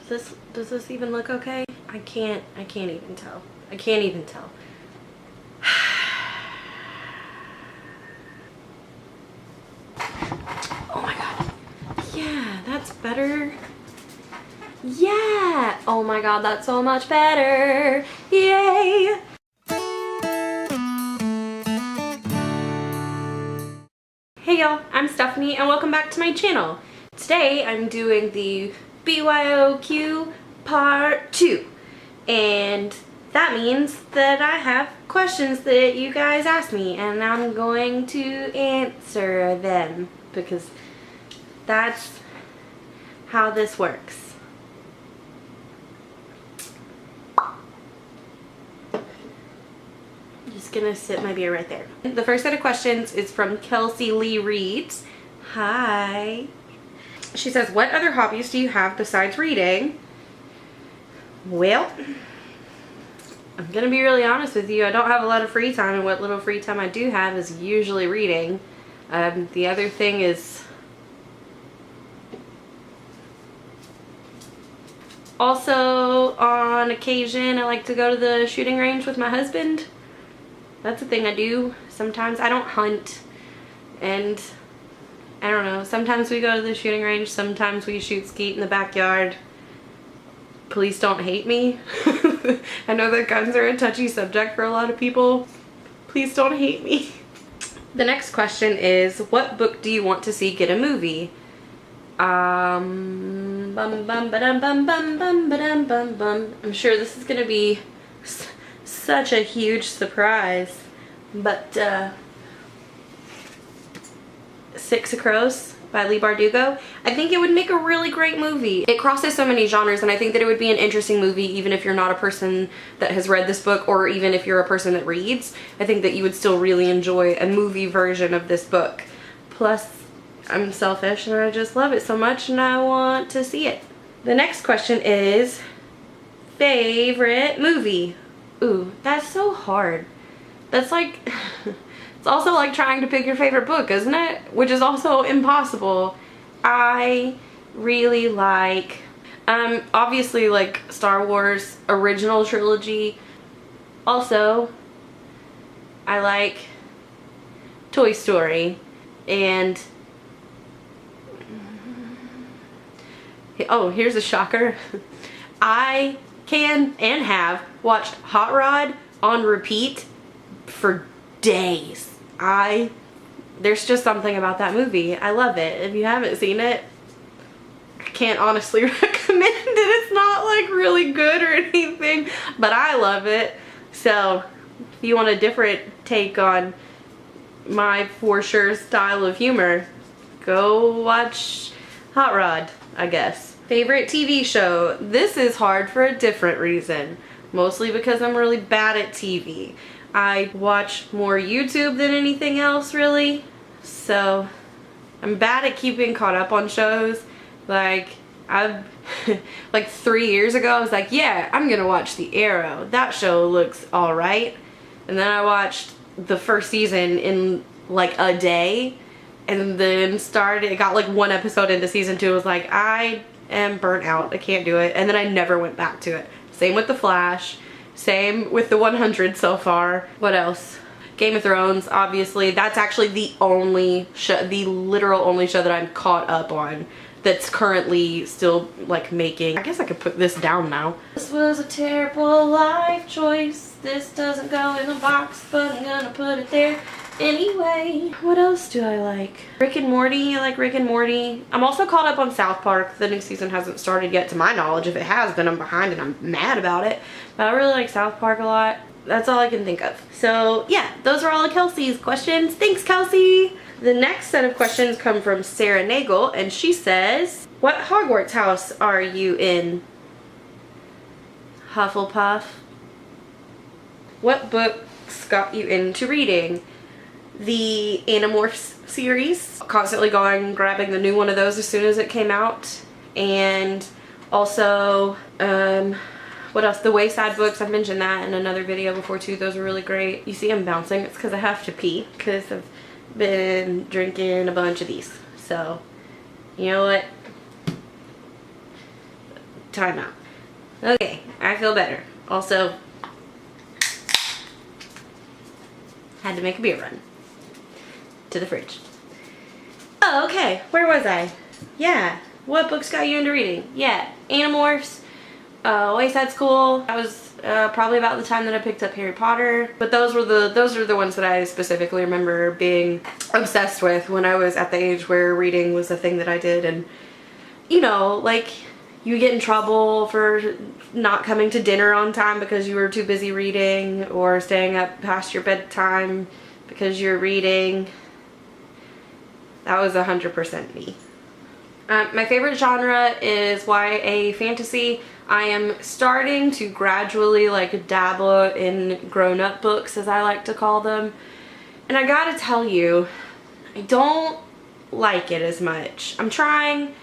Does this even look okay? I can't even tell. I can't even tell. Oh my god. Yeah, that's better. Yeah. Oh my god, that's so much better. Yay. Hey y'all, I'm Stephanie and welcome back to my channel. Today I'm doing the BYOQ part 2. And that means that I have questions that you guys asked me and I'm going to answer them because that's how this works. Just gonna sit my beer right there. The first set of questions is from Kelsey Lee Reeds. Hi. She says, what other hobbies do you have besides reading? Well, I'm gonna be really honest with you. I don't have a lot of free time, and what little free time I do have is usually reading. The other thing is also on occasion I like to go to the shooting range with my husband. That's a thing I do sometimes. I don't hunt, and I don't know, sometimes we go to the shooting range, sometimes we shoot skeet in the backyard. Please don't hate me. I know that guns are a touchy subject for a lot of people. Please don't hate me. The next question is, what book do you want to see get a movie? I'm sure this is gonna be such a huge surprise, but Six of Crows by Leigh Bardugo. I think it would make a really great movie. It crosses so many genres, and I think that it would be an interesting movie even if you're not a person that has read this book, or even if you're a person that reads. I think that you would still really enjoy a movie version of this book. Plus, I'm selfish and I just love it so much and I want to see it. The next question is, favorite movie? Ooh, that's so hard. That's like, it's also like trying to pick your favorite book, isn't it? Which is also impossible. I really like, obviously like Star Wars original trilogy. Also, I like Toy Story, and oh, here's a shocker. I can and have watched Hot Rod on repeat for days. There's just something about that movie. I love it. If you haven't seen it, I can't honestly recommend it. It's not like really good or anything, but I love it. So if you want a different take on my for sure style of humor, go watch Hot Rod, I guess. Favorite TV show? This is hard for a different reason. Mostly because I'm really bad at TV. I watch more YouTube than anything else, really. So I'm bad at keeping caught up on shows. Like, like 3 years ago I was like, yeah, I'm gonna watch The Arrow. That show looks alright. And then I watched the first season in like a day. And then it got like one episode into season 2. I was like, I am burnt out. I can't do it. And then I never went back to it. Same with The Flash. Same with The 100 so far. What else? Game of Thrones, obviously. That's actually the only show, the literal only show that I'm caught up on that's currently still like making. I guess I could put this down now. This was a terrible life choice. This doesn't go in the box, but I'm gonna put it there anyway. What else do I like? Rick and Morty. I like Rick and Morty. I'm also caught up on South Park. The new season hasn't started yet to my knowledge. If it has, then I'm behind and I'm mad about it. But I really like South Park a lot. That's all I can think of. So yeah, those are all of Kelsey's questions. Thanks, Kelsey. The next set of questions come from Sarah Nagel, and she says, what Hogwarts house are you in? Hufflepuff. What books got you into reading? The Animorphs series. Constantly going grabbing the new one of those as soon as it came out. And also, what else? The Wayside books. I mentioned that in another video before too. Those are really great. You see I'm bouncing. It's because I have to pee because I've been drinking a bunch of these. So, you know what? time out. Okay, I feel better. Also, had to make a beer run to the fridge. Oh, okay, where was I? Yeah, what books got you into reading? Yeah, Animorphs, Wayside School. That was probably about the time that I picked up Harry Potter. But those are the ones that I specifically remember being obsessed with when I was at the age where reading was a thing that I did. And you know, like, you get in trouble for not coming to dinner on time because you were too busy reading, or staying up past your bedtime because you're reading. That was 100% me. My favorite genre is YA fantasy. I am starting to gradually like dabble in grown-up books, as I like to call them. And I gotta tell you, I don't like it as much. I'm trying,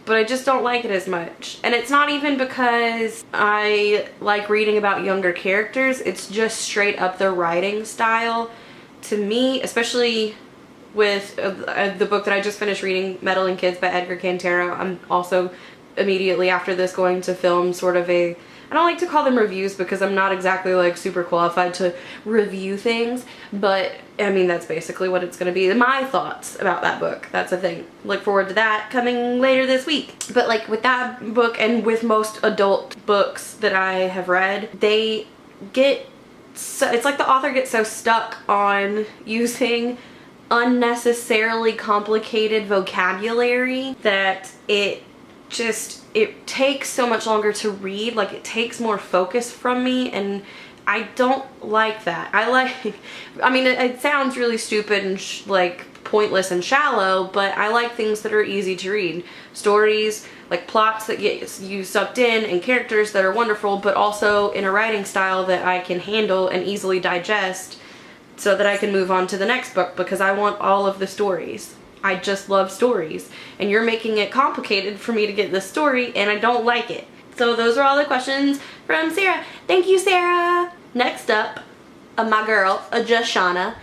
but I just don't like it as much. And it's not even because I like reading about younger characters. It's just straight up the writing style. To me, especially with the book that I just finished reading, Meddling Kids by Edgar Cantero. I'm also immediately after this going to film sort of a, I don't like to call them reviews because I'm not exactly like super qualified to review things, but I mean that's basically what it's going to be. My thoughts about that book. That's the thing. Look forward to that coming later this week. But like with that book and with most adult books that I have read, they get so, it's like the author gets so stuck on using unnecessarily complicated vocabulary that it takes so much longer to read. Like, it takes more focus from me, and I don't like that. I mean, it sounds really stupid and like pointless and shallow, but I like things that are easy to read. Stories, like plots that get you sucked in, and characters that are wonderful, but also in a writing style that I can handle and easily digest, so that I can move on to the next book, because I want all of the stories. I just love stories, and you're making it complicated for me to get this story, and I don't like it. So those are all the questions from Sarah. Thank you, Sarah. Next up, my girl, Joshana.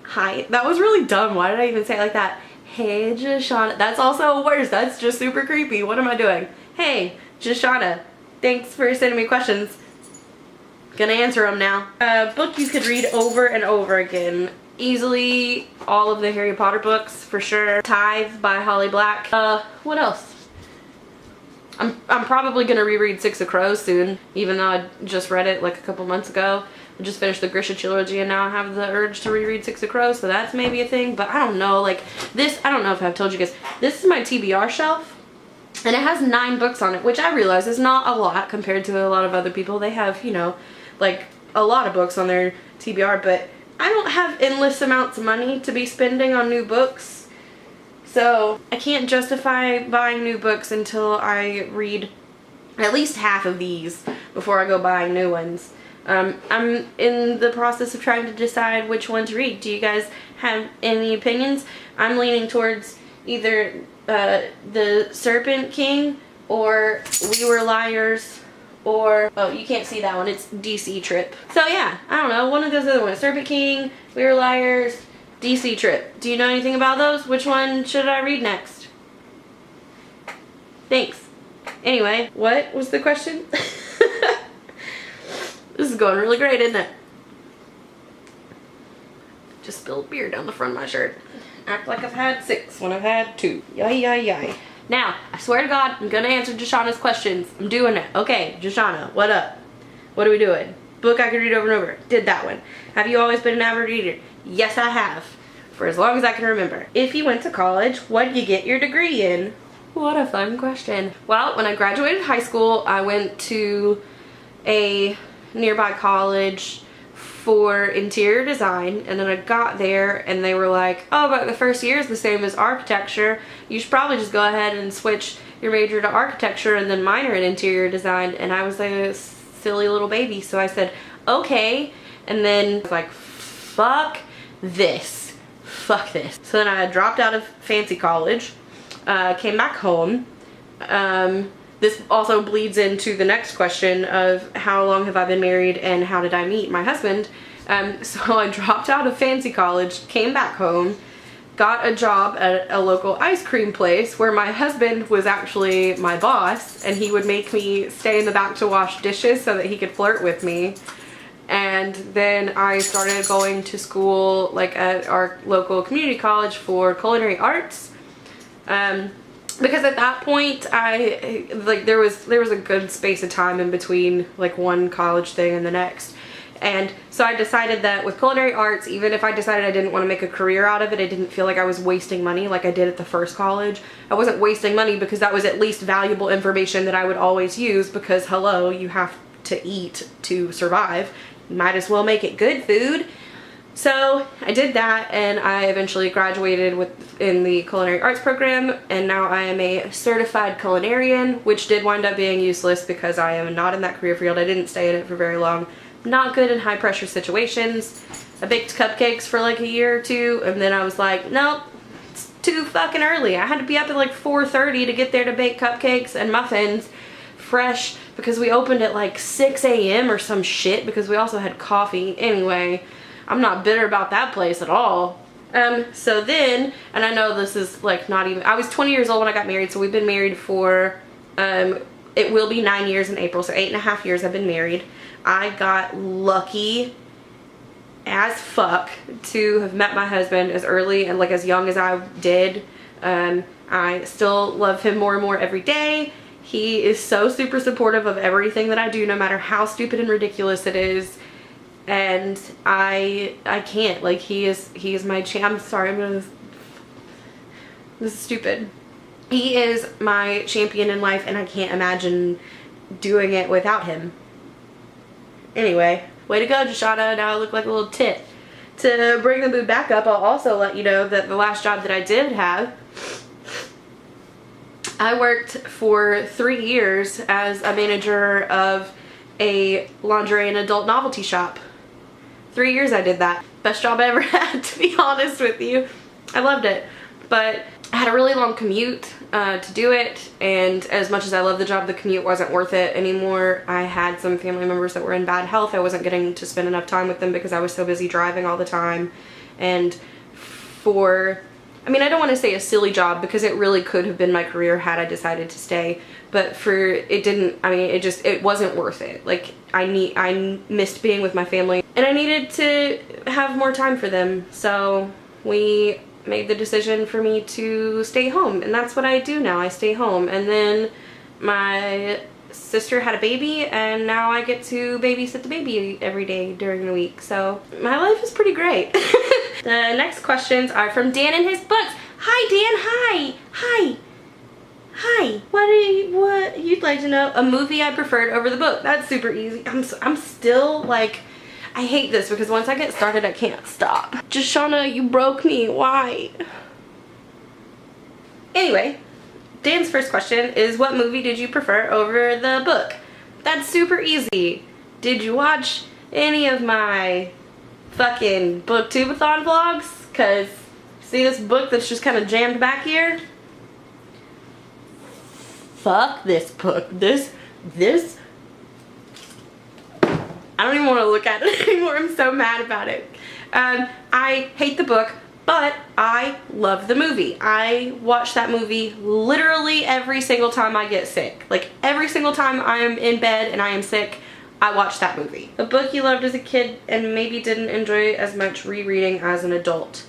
Hi. That was really dumb. Why did I even say it like that? Hey, Joshana. That's also worse. That's just super creepy. What am I doing? Hey, Joshana. Thanks for sending me questions. Gonna answer them now. A book you could read over and over again. Easily all of the Harry Potter books, for sure. Tithe by Holly Black. What else? I'm probably gonna reread Six of Crows soon, even though I just read it like a couple months ago. I just finished the Grisha trilogy, and now I have the urge to reread Six of Crows, so that's maybe a thing. But I don't know, like this, I don't know if I've told you guys, this is my TBR shelf, and it has 9 books on it, which I realize is not a lot compared to a lot of other people. They have, you know, like a lot of books on their TBR, but I don't have endless amounts of money to be spending on new books, so I can't justify buying new books until I read at least half of these before I go buying new ones. I'm in the process of trying to decide which one to read. Do you guys have any opinions? I'm leaning towards either The Serpent King or We Were Liars, or, oh, you can't see that one, it's DC Trip. So yeah, I don't know, one of those other ones. Serpent King, We Were Liars, DC Trip. Do you know anything about those? Which one should I read next? Thanks. Anyway, what was the question? This is going really great, isn't it? Just spilled beer down the front of my shirt. Act like I've had 6 when I've had 2. Yay, yay, yay. Now, I swear to God, I'm gonna answer Joshana's questions. I'm doing it. Okay, Joshana, what up? What are we doing? Book I could read over and over. Did that one. Have you always been an avid reader? Yes, I have. For as long as I can remember. If you went to college, what did you get your degree in? What a fun question. Well, when I graduated high school, I went to a nearby college for interior design, and then I got there and they were like, oh, but the first year is the same as architecture. You should probably just go ahead and switch your major to architecture and then minor in interior design. And I was a silly little baby, so I said, okay. And then I was like, fuck this. Fuck this. So then I dropped out of fancy college, came back home. This also bleeds into the next question of how long have I been married and how did I meet my husband. So I dropped out of fancy college, came back home, got a job at a local ice cream place where my husband was actually my boss, and he would make me stay in the back to wash dishes so that he could flirt with me. And then I started going to school like at our local community college for culinary arts. Because at that point I like there was a good space of time in between like one college thing and the next. And so I decided that with culinary arts, even if I decided I didn't want to make a career out of it, I didn't feel like I was wasting money like I did at the first college. I wasn't wasting money because that was at least valuable information that I would always use, because hello, you have to eat to survive. Might as well make it good food. So I did that, and I eventually graduated in the culinary arts program, and now I am a certified culinarian, which did wind up being useless because I am not in that career field. I didn't stay in it for very long. Not good in high pressure situations. I baked cupcakes for like a year or two, and then I was like, nope, it's too fucking early. I had to be up at like 4:30 to get there to bake cupcakes and muffins fresh, because we opened at like 6 a.m. or some shit, because we also had coffee. Anyway, I'm not bitter about that place at all. So then, and I know this is like not even, I was 20 years old when I got married, so we've been married for, it will be 9 years in April, so 8.5 years I've been married. I got lucky as fuck to have met my husband as early and like as young as I did. I still love him more and more every day. He is so super supportive of everything that I do, no matter how stupid and ridiculous it is. And I can't, like, he is my I'm sorry, this is stupid. He is my champion in life, and I can't imagine doing it without him. Anyway, way to go, Jashana. Now I look like a little tit. To bring the mood back up, I'll also let you know that the last job that I did have, I worked for 3 years as a manager of a lingerie and adult novelty shop. 3 years I did that. Best job I ever had, to be honest with you. I loved it. But I had a really long commute to do it, and as much as I loved the job, the commute wasn't worth it anymore. I had some family members that were in bad health. I wasn't getting to spend enough time with them because I was so busy driving all the time. And I mean, I don't want to say a silly job, because it really could have been my career had I decided to stay, but it wasn't worth it. Like, I missed being with my family, and I needed to have more time for them, so we made the decision for me to stay home, and that's what I do now. I stay home. And then my sister had a baby, and now I get to babysit the baby every day during the week, so my life is pretty great. The next questions are from Dan and his books. Hi Dan, hi. What you'd like to know? A movie I preferred over the book. That's super easy. I'm still like, I hate this because once I get started I can't stop. Jashana, you broke me. Why? Anyway, Dan's first question is, what movie did you prefer over the book? That's super easy. Did you watch any of my fucking booktubeathon vlogs? Cause see this book that's just kind of jammed back here? Fuck this book. This I don't even want to look at it anymore. I'm so mad about it. I hate the book, but I love the movie. I watch that movie literally every single time I get sick. Like, every single time I am in bed and I am sick, I watch that movie. A book you loved as a kid and maybe didn't enjoy as much rereading as an adult.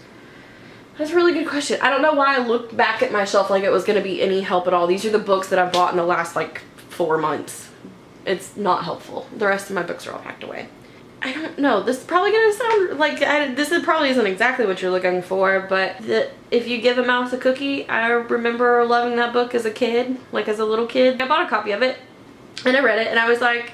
That's a really good question. I don't know why I looked back at my shelf like it was going to be any help at all. These are the books that I've bought in the last like 4 months. It's not helpful. The rest of my books are all packed away. I don't know. This is probably going to sound like, probably isn't exactly what you're looking for, but if you give a mouse a cookie, I remember loving that book as a kid, like as a little kid. I bought a copy of it and I read it and I was like,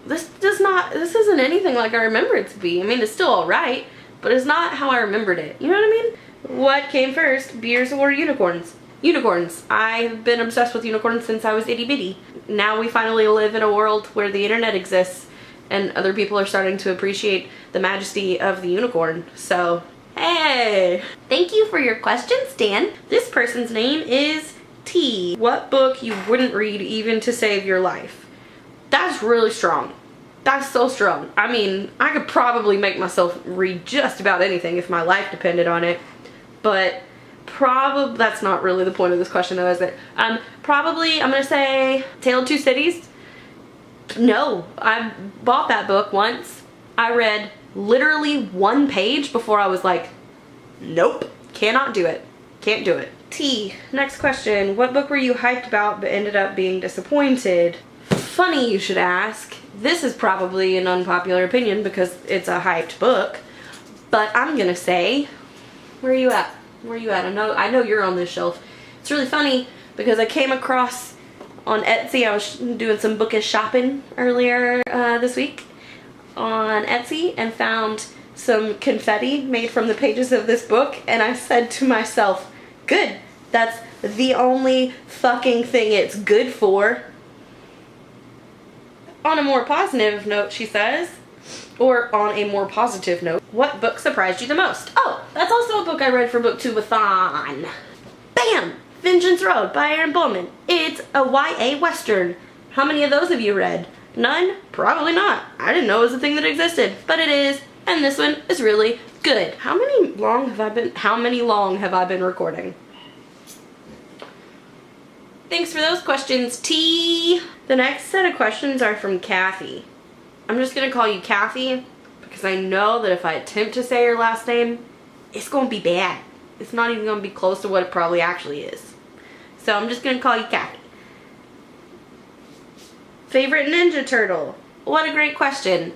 this isn't anything like I remember it to be. I mean, it's still alright, but it's not how I remembered it. You know what I mean? What came first, beers or unicorns? Unicorns. I've been obsessed with unicorns since I was itty bitty. Now we finally live in a world where the internet exists and other people are starting to appreciate the majesty of the unicorn. So, hey! Thank you for your questions, Dan. This person's name is T. What book you wouldn't read even to save your life? That's really strong. That's so strong. I mean, I could probably make myself read just about anything if my life depended on it. but probably, that's not really the point of this question though, is it? Probably, I'm gonna say Tale of Two Cities. No, I bought that book once. I read literally one page before I was like, nope, cannot do it. Can't do it. T, next question. What book were you hyped about but ended up being disappointed? Funny you should ask. This is probably an unpopular opinion because it's a hyped book, but I'm gonna say, where are you at? Where are you at? I know you're on this shelf. It's really funny because I came across on Etsy, I was doing some bookish shopping earlier this week on Etsy and found some confetti made from the pages of this book, and I said to myself, good, that's the only fucking thing it's good for. On a more positive note, she says, or on a more positive note, what book surprised you the most? Oh, that's also a book I read for Booktubeathon. Bam! Vengeance Road by Aaron Bowman. It's a YA Western. How many of those have you read? None? Probably not. I didn't know it was a thing that existed, but it is, and this one is really good. How many long have I been recording? Thanks for those questions, T. The next set of questions are from Kathy. I'm just gonna call you Kathy because I know that if I attempt to say your last name, it's gonna be bad. It's not even gonna be close to what it probably actually is. So I'm just gonna call you Kathy. Favorite Ninja Turtle? What a great question.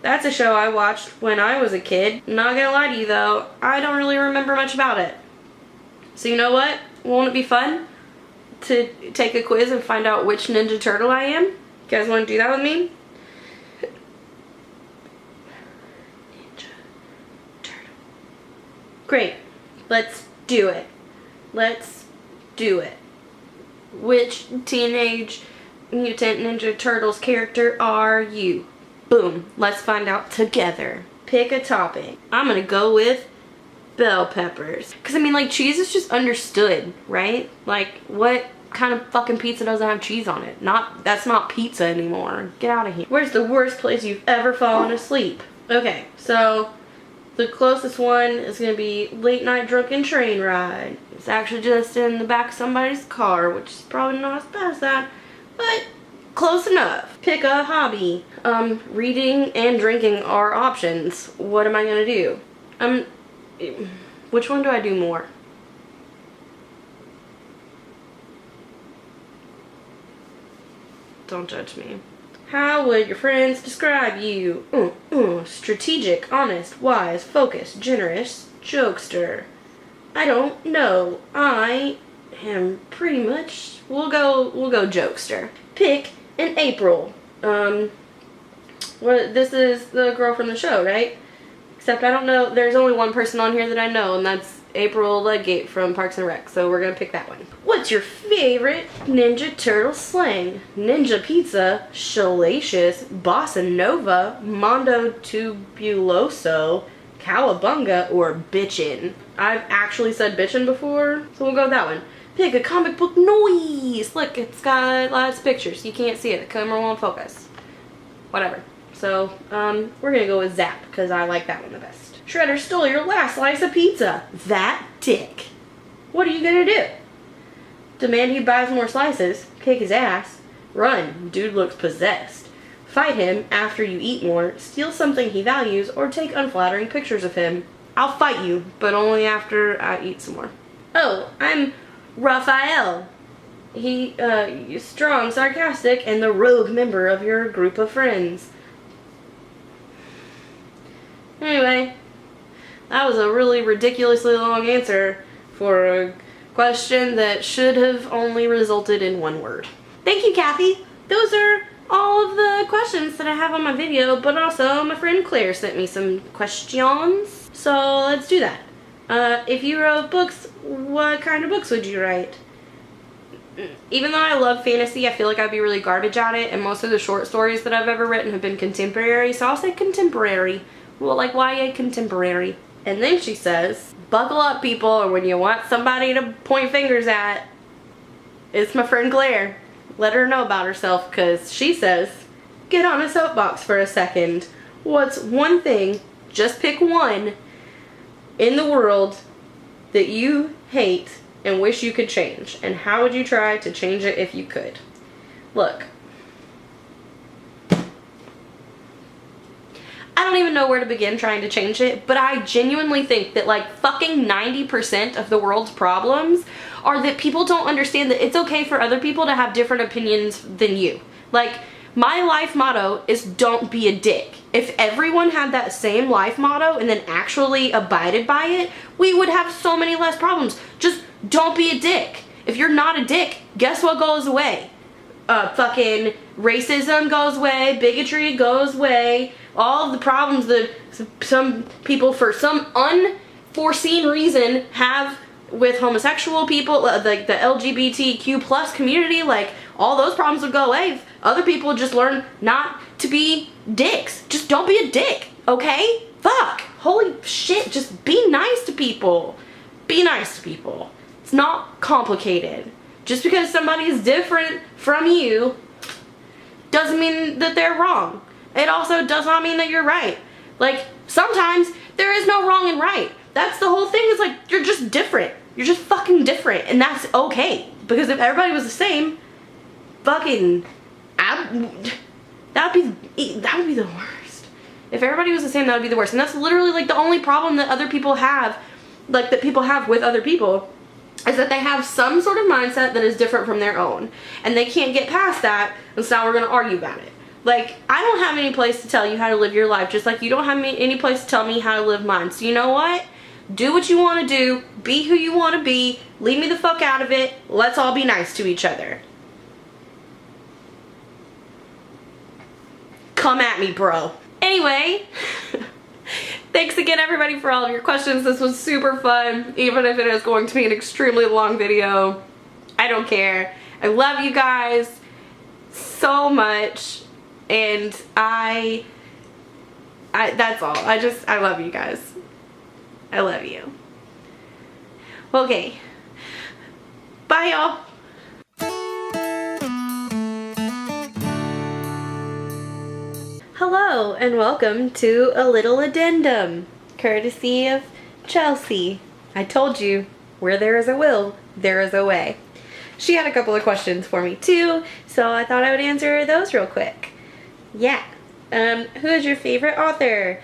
That's a show I watched when I was a kid. Not gonna lie to you though, I don't really remember much about it. So you know what? Won't it be fun to take a quiz and find out which Ninja Turtle I am? You guys wanna do that with me? Ninja Turtle. Great. Let's do it. Let's do it. Which Teenage Mutant Ninja Turtles character are you? Boom. Let's find out together. Pick a topic. I'm gonna go with bell peppers. Because I mean, like, cheese is just understood, right? Like, what kind of fucking pizza doesn't have cheese on it? That's not pizza anymore. Get out of here. Where's the worst place you've ever fallen asleep? Okay, so the closest one is going to be late night drunken train ride. It's actually just in the back of somebody's car, which is probably not as bad as that, but close enough. Pick a hobby. Reading and drinking are options. What am I going to do? Which one do I do more? Don't judge me. How would your friends describe you? Strategic, honest, wise, focused, generous, jokester. I don't know. I am pretty much, we'll go jokester. Pick an April. This is the girl from the show, right? Except I don't know, there's only one person on here that I know, and that's April Ludgate from Parks and Rec, so we're gonna pick that one. What's your favorite Ninja Turtle slang? Ninja pizza, shalacious, bossa nova, mondo tubuloso, cowabunga, or bitchin'. I've actually said bitchin' before, so we'll go with that one. Pick a comic book noise. Look, it's got lots of pictures. You can't see it. The camera won't focus. Whatever. So, we're gonna go with Zap, because I like that one the best. Shredder stole your last slice of pizza. That dick. What are you gonna do? Demand he buys more slices. Kick his ass. Run. Dude looks possessed. Fight him after you eat more. Steal something he values, or take unflattering pictures of him. I'll fight you, but only after I eat some more. Oh, I'm Raphael. He's strong, sarcastic, and the rogue member of your group of friends. Anyway, that was a really ridiculously long answer for a question that should have only resulted in one word. Thank you, Kathy. Those are all of the questions that I have on my video, but also my friend Claire sent me some questions. So let's do that. If you wrote books, what kind of books would you write? Even though I love fantasy, I feel like I'd be really garbage at it, and most of the short stories that I've ever written have been contemporary, so I'll say contemporary. Well, like YA contemporary. And then she says, buckle up, people, or when you want somebody to point fingers at, it's my friend Claire. Let her know about herself, because she says, get on a soapbox for a second. What's one thing, just pick one, in the world that you hate and wish you could change? And how would you try to change it if you could? Look. I don't even know where to begin trying to change it, but I genuinely think that like fucking 90% of the world's problems are that people don't understand that it's okay for other people to have different opinions than you. Like, my life motto is don't be a dick. If everyone had that same life motto and then actually abided by it, we would have so many less problems. Just don't be a dick. If you're not a dick, guess what goes away? Fucking racism goes away, bigotry goes away, all of the problems that some people for some unforeseen reason have with homosexual people, like the LGBTQ plus community, like all those problems would go away if other people just learn not to be dicks. Just don't be a dick, okay? Fuck. Holy shit, just be nice to people. Be nice to people. It's not complicated. Just because somebody is different from you doesn't mean that they're wrong. It also does not mean that you're right. Like, sometimes there is no wrong and right. That's the whole thing, is like, you're just different. You're just fucking different, and that's okay. Because if everybody was the same, fucking, that would be the worst. If everybody was the same, that would be the worst. And that's literally like the only problem that other people have, like that people have with other people, is that they have some sort of mindset that is different from their own. And they can't get past that, and so now we're gonna argue about it. Like, I don't have any place to tell you how to live your life, just like you don't have any place to tell me how to live mine. So you know what? Do what you want to do, be who you want to be, leave me the fuck out of it, let's all be nice to each other. Come at me, bro. Anyway, thanks again everybody for all of your questions. This was super fun, even if it is going to be an extremely long video. I don't care. I love you guys so much, and that's all. I love you guys. I love you. Okay. Bye, y'all. Hello, and welcome to a little addendum, courtesy of Chelsea. I told you, where there is a will, there is a way. She had a couple of questions for me too, so I thought I would answer those real quick. Yeah. Who is your favorite author?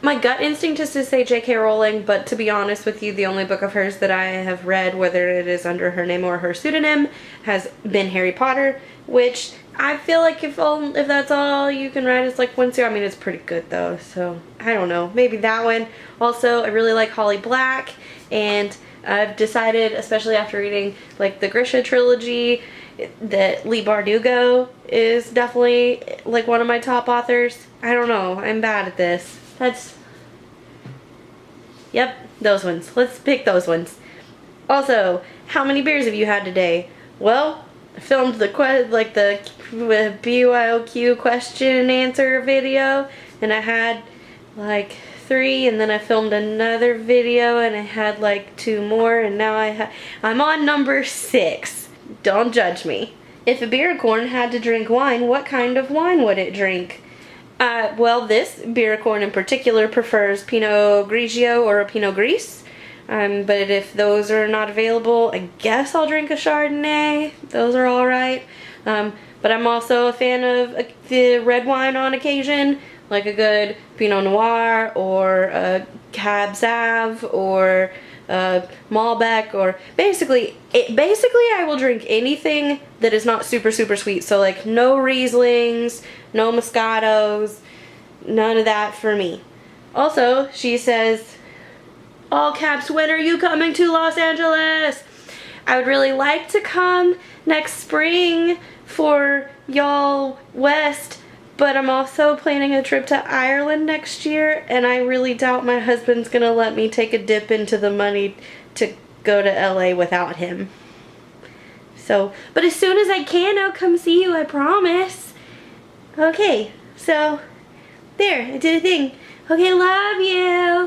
My gut instinct is to say J.K. Rowling, but to be honest with you, the only book of hers that I have read, whether it is under her name or her pseudonym, has been Harry Potter, which I feel like if that's all you can write, it's like one series. I mean, it's pretty good though, so I don't know. Maybe that one. Also, I really like Holly Black, and I've decided, especially after reading like the Grisha trilogy, that Leigh Bardugo is definitely like one of my top authors. I don't know. I'm bad at this. Yep, those ones. Let's pick those ones. Also, how many beers have you had today? Well, I filmed the BYOQ question and answer video, and I had like 3, and then I filmed another video and I had like 2 more, and now I'm on number 6. Don't judge me. If a beer corn had to drink wine, what kind of wine would it drink? Well, this beer corn in particular prefers Pinot Grigio or a Pinot Gris. But if those are not available, I guess I'll drink a Chardonnay. Those are alright. But I'm also a fan of the red wine on occasion, like a good Pinot Noir or a Cab Sauv or Malbec, or basically I will drink anything that is not super sweet. So like no Rieslings, no Moscatos, none of that for me. Also, she says, all caps, when are you coming to Los Angeles? I would really like to come next spring for Y'all West, but I'm also planning a trip to Ireland next year, and I really doubt my husband's gonna let me take a dip into the money to go to LA without him. So, but as soon as I can, I'll come see you, I promise. Okay, so there, I did a thing. Okay, love you.